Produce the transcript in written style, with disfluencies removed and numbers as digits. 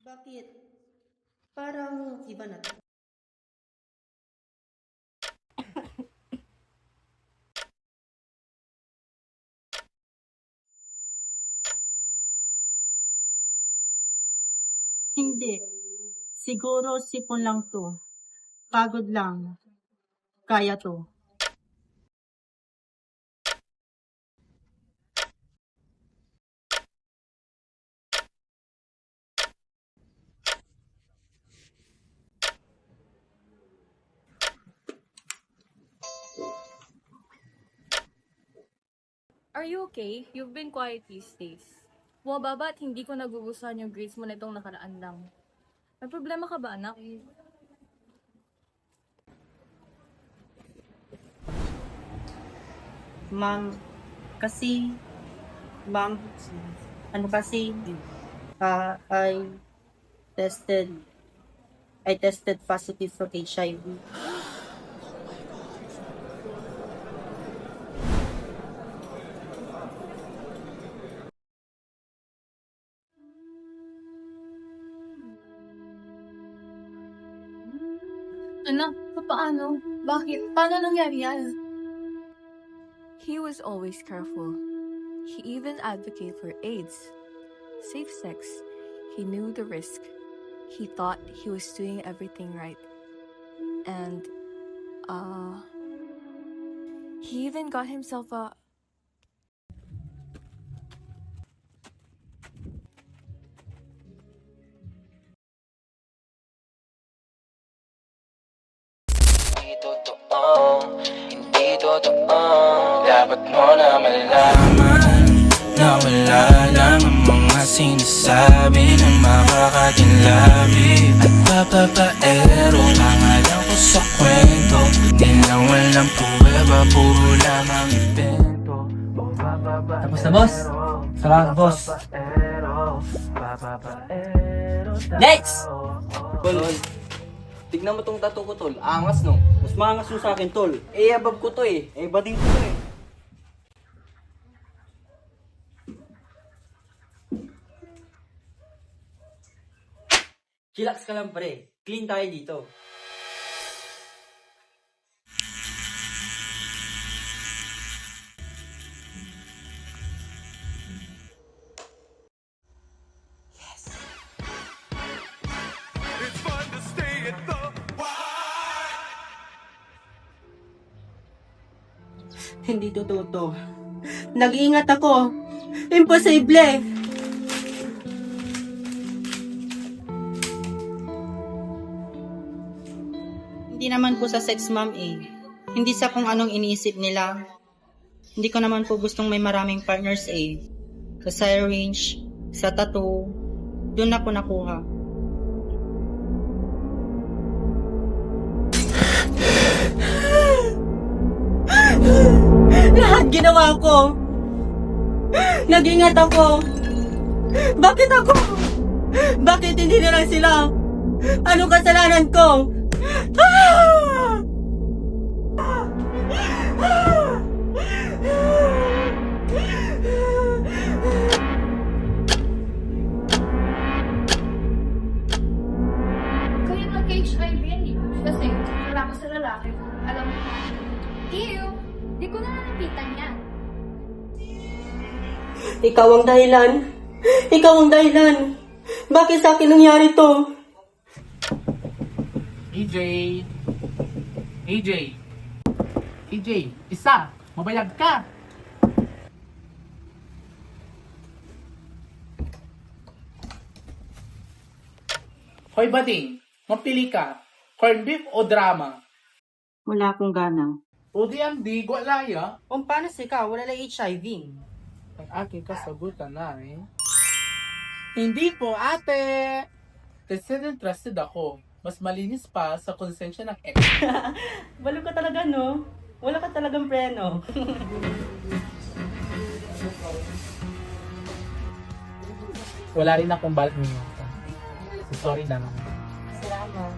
Bakit? Parang iba na to. Hindi. Siguro sipon lang to. Pagod lang. Kaya to. Are you okay? You've been quiet these days. Bumababa at hindi ko nagugustuhan yung grades mo na itong nakaraan lang. May problema ka ba, anak? Ma'am, kasi, ma'am, ano kasi, I tested, I tested positive for HIV. Anak, paano? Bakit? Paano nangyari yan? He was always careful. He even advocated for AIDS, safe sex. He knew the risk. He thought he was doing everything right. And, he even got himself a. Hindi totoo, hindi totoo. Dapat mo na malaman na wala lang ang mga sinasabi ng makakatinlabi at papapaero. Pangalan ko sa kwento, nilawan ng puweba, puro lamang invento. Tapos na, boss. Salamat, boss. Next! Tol, tignan mo tong tattoo ko, tol. Angas, no? Mas maangas mo sa akin, tol. Eh, abab ko to eh. Eh, bading ko to eh. Chillax ka lang, pre. Clean tayo dito. Hindi totoo to. Nag-iingat ako. Imposible. Hindi naman po sa sex, ma'am eh. Hindi sa kung anong iniisip nila. Hindi ko naman po gustong may maraming partners eh. Sa syringe, sa tattoo, doon ako nakuha. Lahat ginawa ko. Nag-ingat ako. Bakit ako? Bakit hindi na lang sila? Anong kasalanan ko? Ah! Kaya nag-HIV yan eh. Kasi wala ka sa lalaki. Alam mo. Ew! Di ko na nalapitan yan. Ikaw ang dahilan. Ikaw ang dahilan. Bakit sa akin nangyari to? AJ! AJ! AJ! Isa! Mabayag ka! Hoy bading! Mapili ka! Corn beef o drama? Wala akong gana. O di ang di, gwalaya. Kung paano ikaw, wala lang HIV. Ang aking kasagutan na eh. Hindi po ate! Tested and trusted ako. Mas malinis pa sa konsensya ng ex. Balo ka talaga, no? Wala ka talagang preno. Wala rin akong balat ninyo. Sorry lang. Salamat.